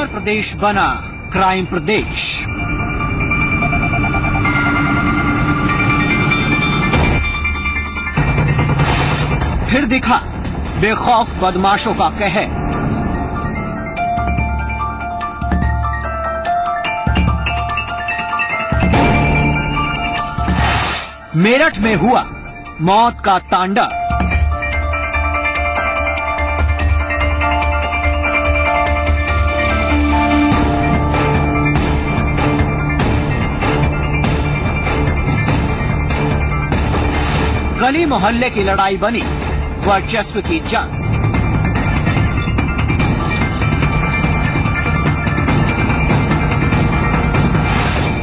उत्तर प्रदेश बना क्राइम प्रदेश। फिर दिखा बेखौफ बदमाशों का कहर। मेरठ में हुआ मौत का तांडव। गली मोहल्ले की लड़ाई बनी वर्चस्व की जंग।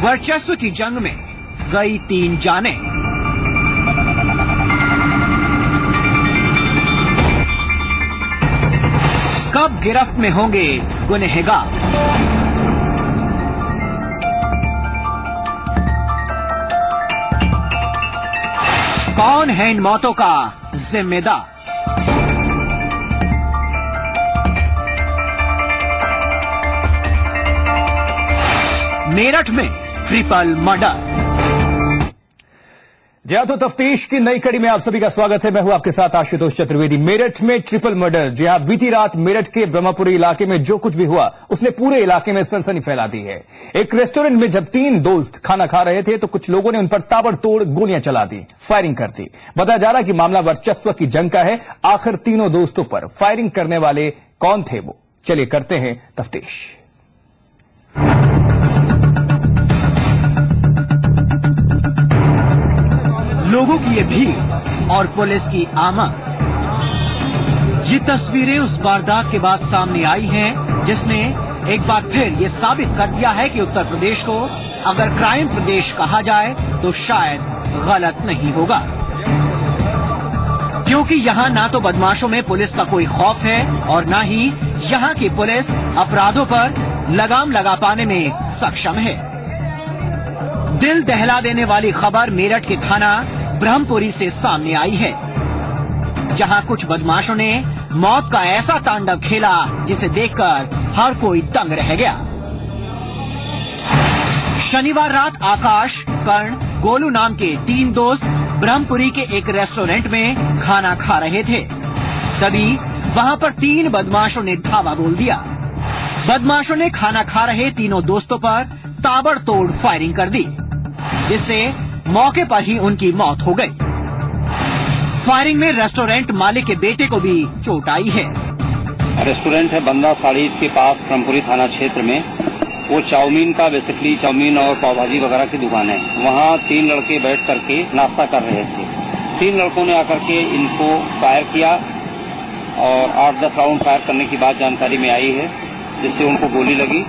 वर्चस्व की जंग में गई 3 जानें। कब गिरफ्त में होंगे गुनहगार? कौन है इन मौतों का जिम्मेदार? मेरठ में ट्रिपल मर्डर। जी हाँ, तो तफ्तीश की नई कड़ी में आप सभी का स्वागत है। मैं हूं आपके साथ आशुतोष चतुर्वेदी। मेरठ में ट्रिपल मर्डर। जी हाँ, बीती रात मेरठ के ब्रह्मपुरी इलाके में जो कुछ भी हुआ उसने पूरे इलाके में सनसनी फैला दी है। एक रेस्टोरेंट में जब 3 दोस्त खाना खा रहे थे तो कुछ लोगों ने उन पर ताबड़तोड़ गोलियां चला दी, फायरिंग कर दी। बताया जा रहा है कि मामला वर्चस्व की जंग का है। आखिर तीनों दोस्तों पर फायरिंग करने वाले कौन थे वो, चलिए करते हैं तफ्तीश। लोगों की ये भीड़ और पुलिस की आमद। ये तस्वीरें उस वारदात के बाद सामने आई हैं जिसने एक बार फिर ये साबित कर दिया है कि उत्तर प्रदेश को अगर क्राइम प्रदेश कहा जाए तो शायद गलत नहीं होगा, क्योंकि यहाँ ना तो बदमाशों में पुलिस का कोई खौफ है और ना ही यहाँ की पुलिस अपराधों पर लगाम लगा पाने में सक्षम है। दिल दहला देने वाली खबर मेरठ के थाना ब्रह्मपुरी से सामने आई है, जहां कुछ बदमाशों ने मौत का ऐसा तांडव खेला जिसे देखकर हर कोई दंग रह गया। शनिवार रात आकाश, कर्ण, गोलू नाम के 3 दोस्त ब्रह्मपुरी के एक रेस्टोरेंट में खाना खा रहे थे। तभी वहां पर 3 बदमाशों ने धावा बोल दिया। बदमाशों ने खाना खा रहे तीनों दोस्तों पर ताबड़तोड़ फायरिंग कर दी, जिससे मौके पर ही उनकी मौत हो गई। फायरिंग में रेस्टोरेंट मालिक के बेटे को भी चोट आई है। रेस्टोरेंट है बंदा साड़ी के पास ब्रह्मपुरी थाना क्षेत्र में। वो चाउमीन का बेसिकली चाउमीन और पाव भाजी वगैरह की दुकान है। वहाँ 3 लड़के बैठ करके नाश्ता कर रहे थे। 3 लड़कों ने आकर के इनको फायर किया और 8-10 राउंड फायर करने की बात जानकारी में आई है, जिससे उनको गोली लगी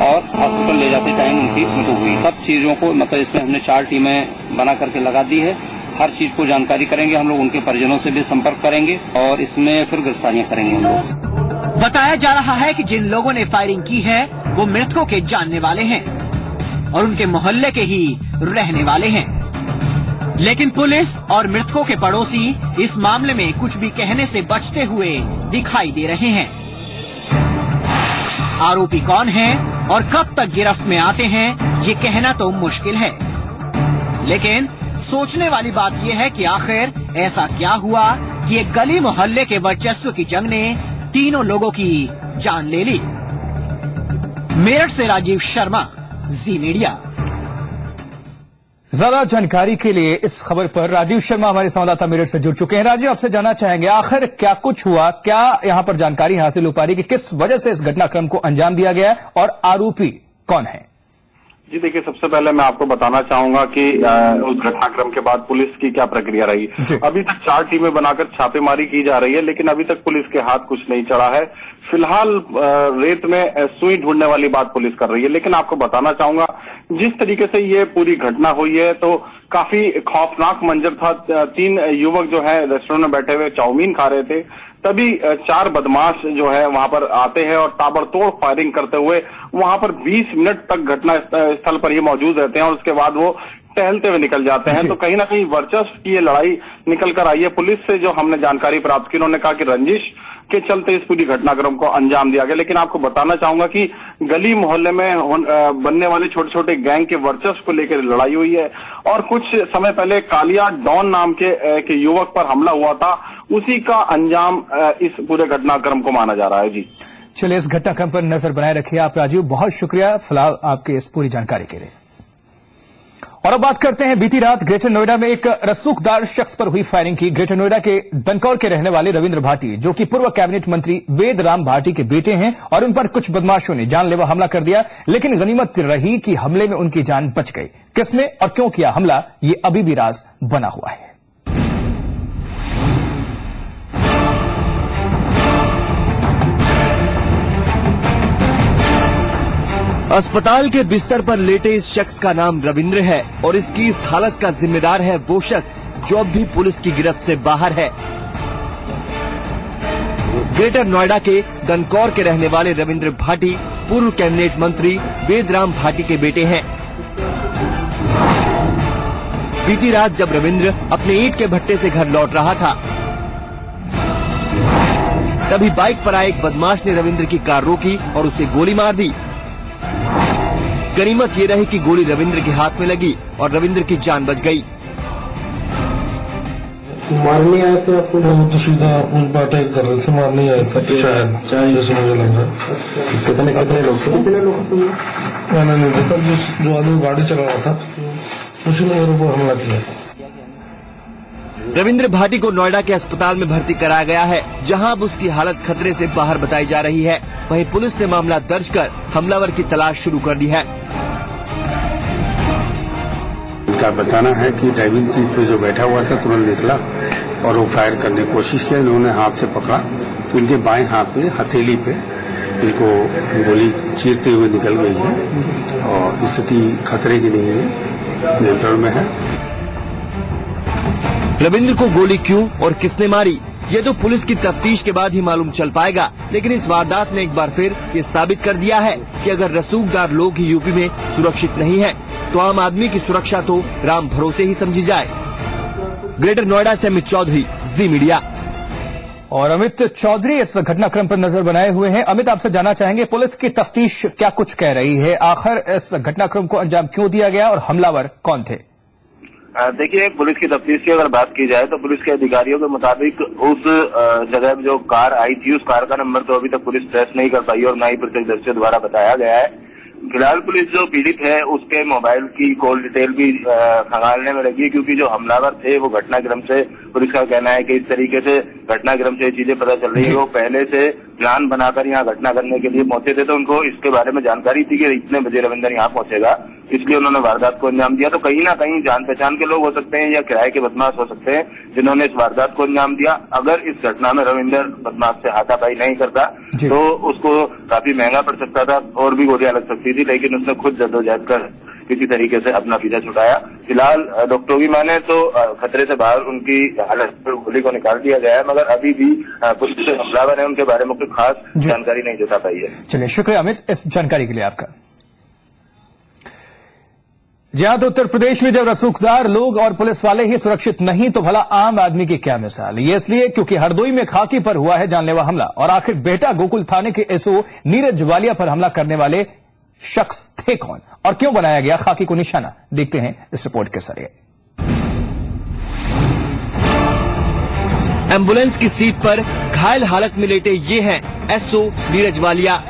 और हॉस्पिटल ले जाते टाइम उनकी मृत्यु हुई। सब चीजों को मतलब इसमें हमने 4 टीमें बना करके लगा दी है। हर चीज को जानकारी करेंगे हम लोग, उनके परिजनों से भी संपर्क करेंगे और इसमें फिर गिरफ्तारियां करेंगे हम लोग। बताया जा रहा है कि जिन लोगों ने फायरिंग की है वो मृतकों के जानने वाले हैं और उनके मोहल्ले के ही रहने वाले हैं, लेकिन पुलिस और मृतकों के पड़ोसी इस मामले में कुछ भी कहने से बचते हुए दिखाई दे रहे हैं। आरोपी कौन हैं और कब तक गिरफ्त में आते हैं ये कहना तो मुश्किल है, लेकिन सोचने वाली बात यह है कि आखिर ऐसा क्या हुआ कि एक गली मोहल्ले के वर्चस्व की जंग ने तीनों लोगों की जान ले ली। मेरठ से राजीव शर्मा, जी मीडिया। ज्यादा जानकारी के लिए इस खबर पर राजीव शर्मा हमारे संवाददाता मेरठ से जुड़ चुके हैं। राजीव, आपसे जानना चाहेंगे आखिर क्या कुछ हुआ, क्या यहां पर जानकारी हासिल हो पा रही कि किस वजह से इस घटनाक्रम को अंजाम दिया गया है और आरोपी कौन है? जी देखिए, सबसे पहले मैं आपको बताना चाहूंगा कि उस घटनाक्रम के बाद पुलिस की क्या प्रक्रिया रही। अभी तक 4 टीमें बनाकर छापेमारी की जा रही है, लेकिन अभी तक पुलिस के हाथ कुछ नहीं चढ़ा है। फिलहाल रेत में सुई ढूंढने वाली बात पुलिस कर रही है, लेकिन आपको बताना चाहूंगा जिस तरीके से ये पूरी घटना हुई है तो काफी खौफनाक मंजर था। 3 युवक जो है रेस्टोरेंट में बैठे हुए चाउमीन खा रहे थे, तभी 4 बदमाश जो है वहां पर आते हैं और ताबड़तोड़ फायरिंग करते हुए वहां पर 20 मिनट तक घटना स्थल पर ही मौजूद रहते हैं और उसके बाद वो टहलते हुए निकल जाते हैं। तो कहीं ना कहीं वर्चस्व की ये लड़ाई निकल कर आई है। पुलिस से जो हमने जानकारी प्राप्त की, उन्होंने कहा कि रंजिश के चलते इस पूरी घटनाक्रम को अंजाम दिया गया। लेकिन आपको बताना चाहूंगा कि गली मोहल्ले में बनने वाले छोटे छोटे गैंग के वर्चस्व को लेकर लड़ाई हुई है और कुछ समय पहले कालिया डॉन नाम के युवक पर हमला हुआ था, उसी का अंजाम इस पूरे घटनाक्रम को माना जा रहा है। जी चलिए, इस घटनाक्रम पर नजर बनाए रखिए आप राजीव, बहुत शुक्रिया फिलहाल आपके इस पूरी जानकारी के लिए। और अब बात करते हैं बीती रात ग्रेटर नोएडा में एक रसूखदार शख्स पर हुई फायरिंग की। ग्रेटर नोएडा के दनकौर के रहने वाले रविंद्र भाटी, जो कि पूर्व कैबिनेट मंत्री वेद राम भाटी के बेटे हैं, और उन पर कुछ बदमाशों ने जानलेवा हमला कर दिया। लेकिन गनीमत रही कि हमले में उनकी जान बच गई। किसने और क्यों किया हमला, ये अभी भी राज बना हुआ है। अस्पताल के बिस्तर पर लेटे इस शख्स का नाम रविंद्र है और इसकी इस हालत का जिम्मेदार है वो शख्स जो अब भी पुलिस की गिरफ्त से बाहर है। ग्रेटर नोएडा के दनकौर के रहने वाले रविंद्र भाटी पूर्व कैबिनेट मंत्री वेदराम भाटी के बेटे हैं। बीती रात जब रविंद्र अपने ईंट के भट्टे से घर लौट रहा था, तभी बाइक पर आए एक बदमाश ने रविंद्र की कार रोकी और उसे गोली मार दी। गनीमत ये रही कि गोली रविंद्र के हाथ में लगी और रविंद्र की जान बच गई। मारने आए थे आपको? वो तो सीधा उन पर अटैक कर रहे थे, मारने आए थे शायद, जैसे मुझे लग रहा है। कितने लोग थे? मैंने नहीं देखा, जो आदमी गाड़ी चला रहा था उसी ने मेरे ऊपर हमला किया। रविंद्र भाटी को नोएडा के अस्पताल में भर्ती कराया गया है, जहां अब उसकी हालत खतरे से बाहर बताई जा रही है। वहीं पुलिस ने मामला दर्ज कर हमलावर की तलाश शुरू कर दी है। उनका बताना है कि ड्राइविंग सीट पे जो बैठा हुआ था तुरंत निकला और वो फायर करने की कोशिश किया। इन्होंने हाथ से पकड़ा तो इनके बाएं हाथ में हथेली पे इनको गोली चीरते हुए निकल गई है और स्थिति खतरे की नहीं है, नियंत्रण में है। रविंद्र को गोली क्यों और किसने मारी, ये तो पुलिस की तफ्तीश के बाद ही मालूम चल पाएगा। लेकिन इस वारदात ने एक बार फिर ये साबित कर दिया है कि अगर रसूखदार लोग ही यूपी में सुरक्षित नहीं है, तो आम आदमी की सुरक्षा तो राम भरोसे ही समझी जाए। ग्रेटर नोएडा से अमित चौधरी, जी मीडिया। और अमित चौधरी इस घटनाक्रम पर नजर बनाए हुए हैं। अमित, आपसे जानना चाहेंगे पुलिस की तफ्तीश क्या कुछ कह रही है, आखिर इस घटनाक्रम को अंजाम क्यों दिया गया और हमलावर कौन थे? देखिए, पुलिस की तफ्तीश की अगर बात की जाए तो पुलिस के अधिकारियों के मुताबिक उस जगह जो कार आई थी, उस कार का नंबर तो अभी तक पुलिस ट्रेस नहीं कर पाई और न ही प्रत्यक्षदर्शियों द्वारा बताया गया है। फिलहाल पुलिस जो पीड़ित है उसके मोबाइल की कॉल डिटेल भी खंगालने में लगी है, क्योंकि जो हमलावर थे वो घटनाक्रम से, पुलिस का कहना है कि इस तरीके से घटनाक्रम से चीजें पता चल रही है, वो पहले से प्लान बनाकर यहाँ घटना करने के लिए पहुंचे थे। तो उनको इसके बारे में जानकारी थी कि इतने बजे रविंद्र यहाँ पहुंचेगा, इसलिए उन्होंने वारदात को अंजाम दिया। तो कहीं ना कहीं जान पहचान के लोग हो सकते हैं या किराए के बदमाश हो सकते हैं जिन्होंने इस वारदात को अंजाम दिया। अगर इस घटना में रविंद्र बदमाश से हाथापाई नहीं करता तो उसको काफी महंगा पड़ सकता था और भी गोलियां लग सकती थी, लेकिन उसने खुद जद्दोजहद कर किसी तरीके से अपना पीछा छुटाया। फिलहाल डॉक्टरों की माने तो खतरे से बाहर उनकी हालत पर गोली को निकाल दिया गया है, मगर अभी भी कुछ जो हमलावर है उनके बारे में कोई खास जानकारी नहीं जुटा पाई है। चलिए, शुक्रिया अमित इस जानकारी के लिए आपका। जहां तो उत्तर प्रदेश में जब रसूखदार लोग और पुलिस वाले ही सुरक्षित नहीं, तो भला आम आदमी की क्या मिसाल। ये इसलिए क्योंकि हरदोई में खाकी पर हुआ है जानलेवा हमला। और आखिर बेटा गोकुल थाने के एसओ नीरज वालिया पर हमला करने वाले शख्स थे कौन और क्यों बनाया गया खाकी को निशाना, देखते हैं इस रिपोर्ट के जरिए। एम्बुलेंस की सीट पर घायल हालत में लेटे ये हैं एसओ नीरज वालिया।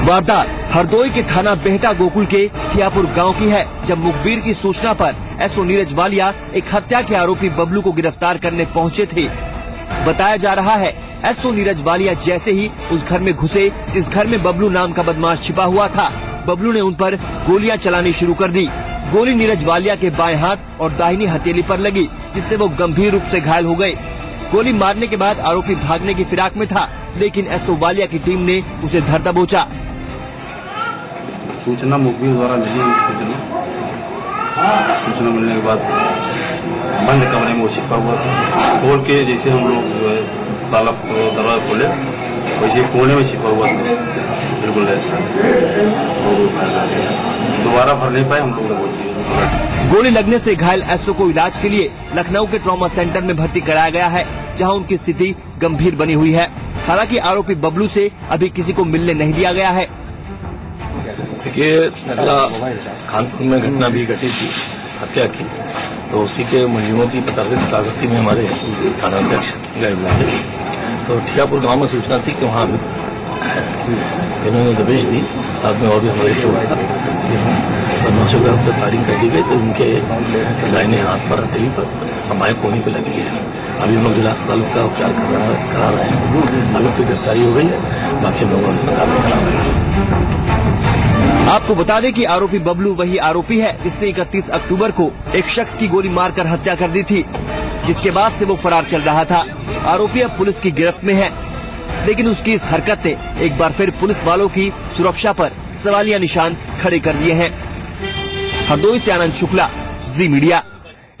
वारदात हरदोई के थाना बेहटा गोकुल के खियापुर गांव की है, जब मुखबिर की सूचना पर एसओ नीरज वालिया एक हत्या के आरोपी बबलू को गिरफ्तार करने पहुंचे थे। बताया जा रहा है एसओ नीरज वालिया जैसे ही उस घर में घुसे, जिस घर में बबलू नाम का बदमाश छिपा हुआ था, बबलू ने उन पर गोलियां चलानी शुरू कर दी। गोली नीरज वालिया के बाएं हाथ और दाहिनी हथेली पर लगी, जिससे वो गंभीर रूप से घायल हो गए। गोली मारने के बाद आरोपी भागने की फिराक में था, लेकिन एसओ वालिया की टीम ने उसे धर दबोचा। सूचना मुखबिर द्वारा मिली, सूचना मिलने के बाद बंद कमरे में वो छिपा हुआ था। खोल के जैसे हम लोग जो है ताला दरवाजा खोले, वैसे कोने में छिपा हुआ था, बिल्कुल ऐसा। दोबारा भर नहीं पाए हम लोग ने बोल दिया। गोली लगने से घायल एसओ को इलाज के लिए लखनऊ के ट्रॉमा सेंटर में भर्ती कराया गया है, जहां उनकी स्थिति गंभीर बनी हुई है। हालांकि आरोपी बबलू से अभी किसी को मिलने नहीं दिया गया है। ये कानपुर में घटना भी घटी थी, हत्या की, तो उसी के मुलजिमों की 45 कागजी में हमारे थानाध्यक्ष गए हुए थे। तो ठियापुर गांव में सूचना थी कि वहाँ इन्होंने दबिश दी, साथ में और भी हमारे दोस्त बदमाशों की तरफ से फायरिंग कर दी गई, तो उनके दाहिने हाथ पर, हथेली पर, हमारे कोहनी पे लगी है। अभी हम लोग जिला अस्पताल का उपचार करा रहे हैं। अभी तो गिरफ्तारी हो गई है, बाकी हम लोग इसमें कार्रवाई करा रहे हैं। आपको बता दें कि आरोपी बबलू वही आरोपी है जिसने 31 अक्टूबर को एक शख्स की गोली मारकर हत्या कर दी थी, जिसके बाद से वो फरार चल रहा था। आरोपी अब पुलिस की गिरफ्त में है, लेकिन उसकी इस हरकत ने एक बार फिर पुलिस वालों की सुरक्षा पर सवालिया निशान खड़े कर दिए हैं। हरदोई से आनंद शुक्ला, जी मीडिया।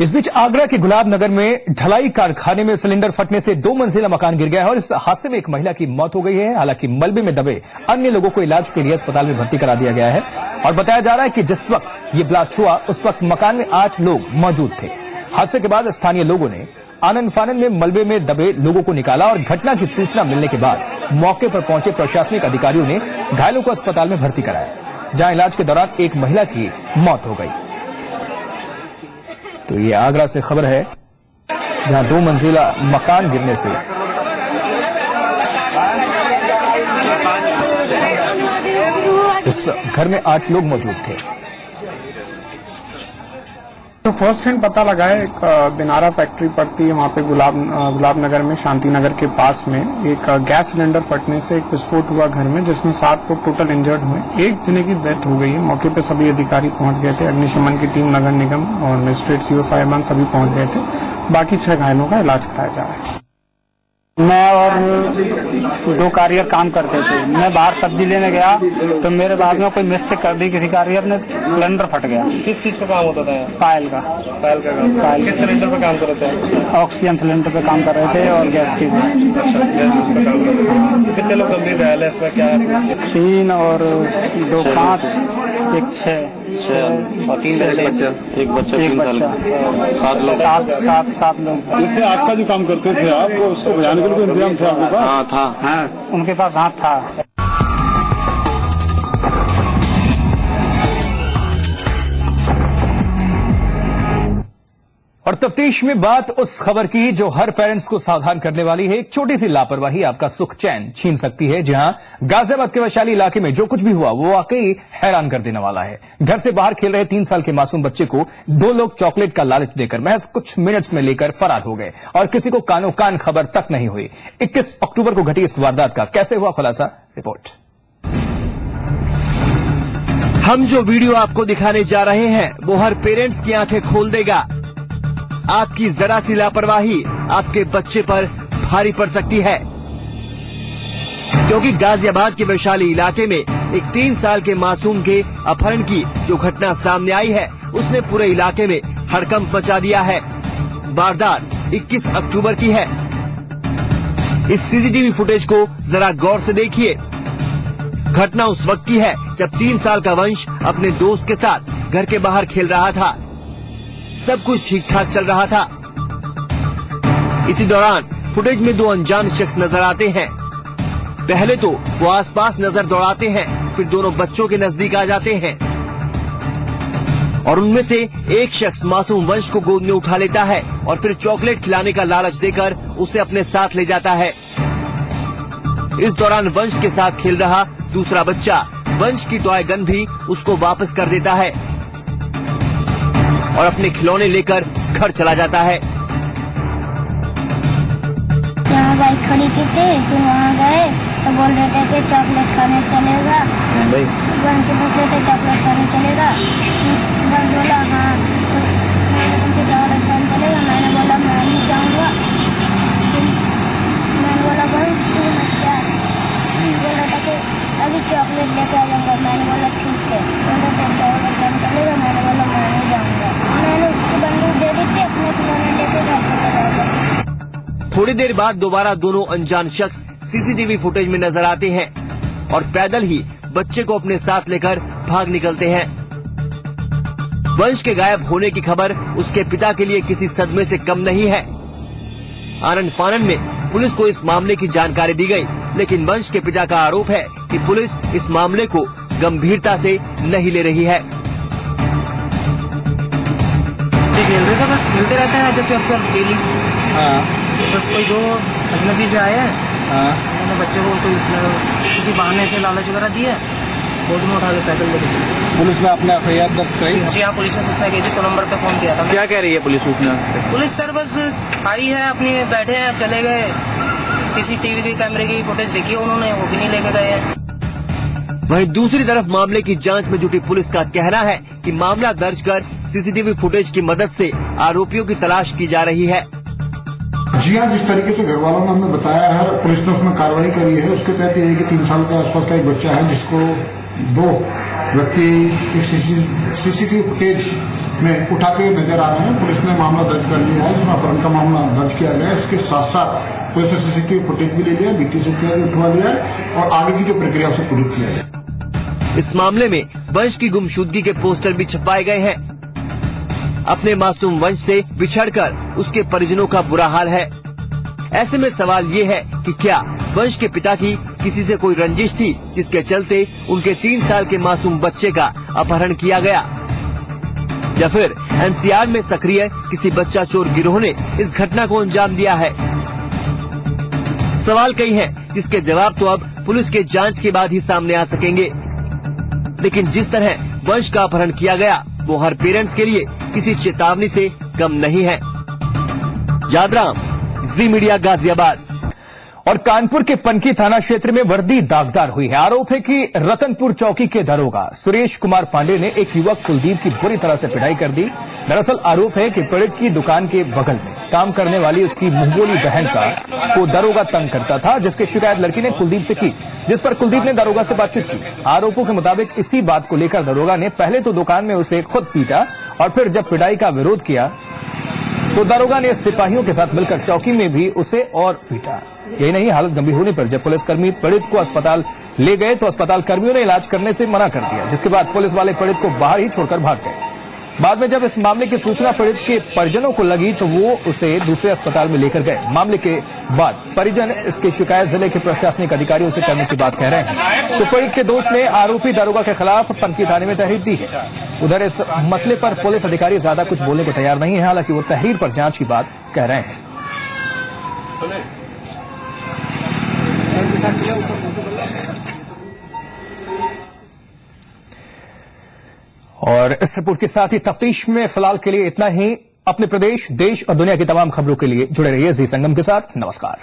इस बीच आगरा के गुलाब नगर में ढलाई कारखाने में सिलेंडर फटने से 2 मंजिला मकान गिर गया है और इस हादसे में एक महिला की मौत हो गई है। हालांकि मलबे में दबे अन्य लोगों को इलाज के लिए अस्पताल में भर्ती करा दिया गया है और बताया जा रहा है कि जिस वक्त ये ब्लास्ट हुआ उस वक्त मकान में 8 लोग मौजूद थे। हादसे के बाद स्थानीय लोगों ने आनन फानन में मलबे में दबे लोगों को निकाला और घटना की सूचना मिलने के बाद मौके पर पहुंचे प्रशासनिक अधिकारियों ने घायलों को अस्पताल में भर्ती कराया, जहां इलाज के दौरान एक महिला की मौत हो गई। तो ये आगरा से खबर है, जहां 2 मंजिला मकान गिरने से इस घर में 8 लोग मौजूद थे। तो फर्स्ट हैंड पता लगा है, एक बिनारा फैक्ट्री पड़ती है वहाँ पे गुलाब नगर में, शांति नगर के पास में एक गैस सिलेंडर फटने से एक विस्फोट हुआ घर में, जिसमें 7 लोग टोटल इंजर्ड हुए। एक जने की डेथ हो गई है। मौके पे सभी अधिकारी पहुंच गए थे, अग्निशमन की टीम, नगर निगम और मजिस्ट्रेट, सीओ साहिबान सभी पहुंच गए थे। बाकी 6 घायलों का इलाज कराया जा रहा है। मैं और 2 कारीगर काम करते थे। मैं बाहर सब्जी लेने गया तो मेरे बाद में कोई मिस्टेक कर दी किसी कारीगर ने, सिलेंडर फट गया। किस चीज का काम होता था? पायल का काम। पायल। किस सिलेंडर पे काम कर रहे थे? ऑक्सीजन सिलेंडर पे काम कर रहे थे और गैस की भी। कितने लोग गंभीर घायल है इसमें? क्या है? 3 और 2 5, 1 6 और 3 बच्चे, एक बच्चा 7 लोग। इससे आपका जो काम करते थे आप, उसको बजाने के लिए इंतजाम था आपके पास? हाँ था, उनके पास हाथ था। और तफ्तीश में बात उस खबर की जो हर पेरेंट्स को सावधान करने वाली है। एक छोटी सी लापरवाही आपका सुख चैन छीन सकती है। जहां गाजियाबाद के वैशाली इलाके में जो कुछ भी हुआ वो वाकई हैरान कर देने वाला है। घर से बाहर खेल रहे 3 साल के मासूम बच्चे को 2 लोग चॉकलेट का लालच देकर महज कुछ मिनट्स में लेकर फरार हो गए और किसी को कानो कान खबर तक नहीं हुई। 21 अक्टूबर को घटी इस वारदात का कैसे हुआ खुलासा, रिपोर्ट। हम जो वीडियो आपको दिखाने जा रहे हैं वो हर पेरेंट्स की आंखें खोल देगा। आपकी जरा सी लापरवाही आपके बच्चे पर भारी पड़ सकती है, क्योंकि गाजियाबाद के वैशाली इलाके में एक 3 साल के मासूम के अपहरण की जो घटना सामने आई है उसने पूरे इलाके में हड़कंप मचा दिया है। वारदात 21 अक्टूबर की है। इस सीसीटीवी फुटेज को जरा गौर से देखिए। घटना उस वक्त की है जब 3 साल का वंश अपने दोस्त के साथ घर के बाहर खेल रहा था। सब कुछ ठीक ठाक चल रहा था। इसी दौरान फुटेज में 2 अनजान शख्स नजर आते हैं। पहले तो वो आसपास नजर दौड़ाते हैं, फिर दोनों बच्चों के नजदीक आ जाते हैं और उनमें से एक शख्स मासूम वंश को गोद में उठा लेता है और फिर चॉकलेट खिलाने का लालच देकर उसे अपने साथ ले जाता है। इस दौरान वंश के साथ खेल रहा दूसरा बच्चा वंश की टॉय गन भी उसको वापस कर देता है और अपने खिलौने लेकर घर चला जाता है। यहाँ बाइक खड़ी की थी, फिर वहाँ गए तो बोल रहे थे कि चॉकलेट खाने चलेगा। बन के पूछ रहे थे चॉकलेट खाने चलेगा। बन बोला हाँ, तो उनके चॉकलेट खाने चलेगा। मैंने बोला मैं नहीं जाऊँगा। मैंने बोला बन तू मत जा। बोल रहा था कि अभी चॉकलेट लेके आ जाऊँगा। मैंने बोला ठीक है। बोल रहे थे चॉकलेट खाने चलेगा। मैंने बोला मैं नहीं जाऊँगा। मैंने उसकी बंदूक दे दी थी, अपने खिलौने लेके घर चला गया। थोड़ी देर बाद दोबारा दोनों अनजान शख्स सीसीटीवी फुटेज में नजर आते हैं और पैदल ही बच्चे को अपने साथ लेकर भाग निकलते हैं। वंश के गायब होने की खबर उसके पिता के लिए किसी सदमे से कम नहीं है। आनन फानन में पुलिस को इस मामले की जानकारी दी गई, लेकिन वंश के पिता का आरोप है कि पुलिस इस मामले को गंभीरता से नहीं ले रही है। खेल रहे थे, बस खेलते रहते हैं जैसे अक्सर डेली। बस कोई दो अजनबी से आए हैं, उन्होंने बच्चे को कोई किसी बहाने से लालच वगैरह दिया, गोद में उठा के पैदल लेके चले। पुलिस में आपने FIR दर्ज कराई? जी हाँ, पुलिस ने सूचना की थी, 100 नंबर पे फोन किया था। क्या कह रही है पुलिस सूचना? पुलिस सर बस आई है, अपनी बैठे हैं, चले गए। CCTV के कैमरे की फुटेज देखी उन्होंने, वो भी नहीं लेके गए हैं। वहीं दूसरी तरफ मामले की जांच में जुटी पुलिस का कहना है कि मामला दर्ज कर CCTV फुटेज की मदद से आरोपियों की तलाश की जा रही है। जी हाँ, जिस तरीके से घर वालों ने हमें बताया है, पुलिस ने उसमें कार्रवाई करी है। उसके तहत ये है कि 3 साल के आसपास का एक बच्चा है, जिसको 2 व्यक्ति एक CCTV फुटेज में उठाते हुए नजर आ रहे हैं। पुलिस ने मामला दर्ज कर लिया है, जिसमें अपहरण का मामला दर्ज किया गया है। इसके साथ साथ पुलिस ने CCTV फुटेज भी ले लिया, BT से उठवा लिया है और आगे की जो प्रक्रिया उसे पूरी किया गया। इस मामले में वंश की गुमशुदगी के पोस्टर भी छपवाए गए हैं। अपने मासूम वंश से बिछड़कर उसके परिजनों का बुरा हाल है। ऐसे में सवाल ये है कि क्या वंश के पिता की किसी से कोई रंजिश थी, जिसके चलते उनके 3 साल के मासूम बच्चे का अपहरण किया गया, या फिर NCR में सक्रिय किसी बच्चा चोर गिरोह ने इस घटना को अंजाम दिया है। सवाल कई हैं, जिसके जवाब तो अब पुलिस के जांच के बाद ही सामने आ सकेंगे। लेकिन जिस तरह वंश का अपहरण किया गया, वो हर पेरेंट्स के लिए किसी चेतावनी से कम नहीं है। यादराम, जी मीडिया, गाजियाबाद। और कानपुर के पनकी थाना क्षेत्र में वर्दी दागदार हुई है। आरोप है कि रतनपुर चौकी के दरोगा सुरेश कुमार पांडे ने एक युवक कुलदीप की बुरी तरह से पिटाई कर दी। दरअसल आरोप है कि पीड़ित की दुकान के बगल में काम करने वाली उसकी मुंहबोली बहन को दरोगा तंग करता था, जिसकी शिकायत लड़की ने कुलदीप से की, जिस पर कुलदीप ने दरोगा से बातचीत की। आरोपों के मुताबिक इसी बात को लेकर दरोगा ने पहले तो दुकान में उसे खुद पीटा और फिर जब पिटाई का विरोध किया तो दरोगा ने सिपाहियों के साथ मिलकर चौकी में भी उसे और पीटा। यही नहीं, हालत गंभीर होने पर जब पुलिसकर्मी पीड़ित को अस्पताल ले गए तो अस्पताल कर्मियों ने इलाज करने से मना कर दिया, जिसके बाद पुलिस वाले पीड़ित को बाहर ही छोड़कर भाग गए। बाद में जब इस मामले की सूचना पीड़ित के परिजनों को लगी तो वो उसे दूसरे अस्पताल में लेकर गए। मामले के बाद परिजन इसकी शिकायत जिले के प्रशासनिक अधिकारियों से करने की बात कह रहे हैं। तो पीड़ित के दोस्त ने आरोपी दरोगा के खिलाफ पनकी थाने में तहरीर दी है। उधर इस मसले पर पुलिस अधिकारी ज्यादा कुछ बोलने को तैयार नहीं है, हालांकि वो तहरीर पर जांच की बात कह रहे हैं। और इस रिपोर्ट के साथ ही तफ्तीश में फिलहाल के लिए इतना ही। अपने प्रदेश, देश और दुनिया की तमाम खबरों के लिए जुड़े रहिए जी संगम के साथ। नमस्कार।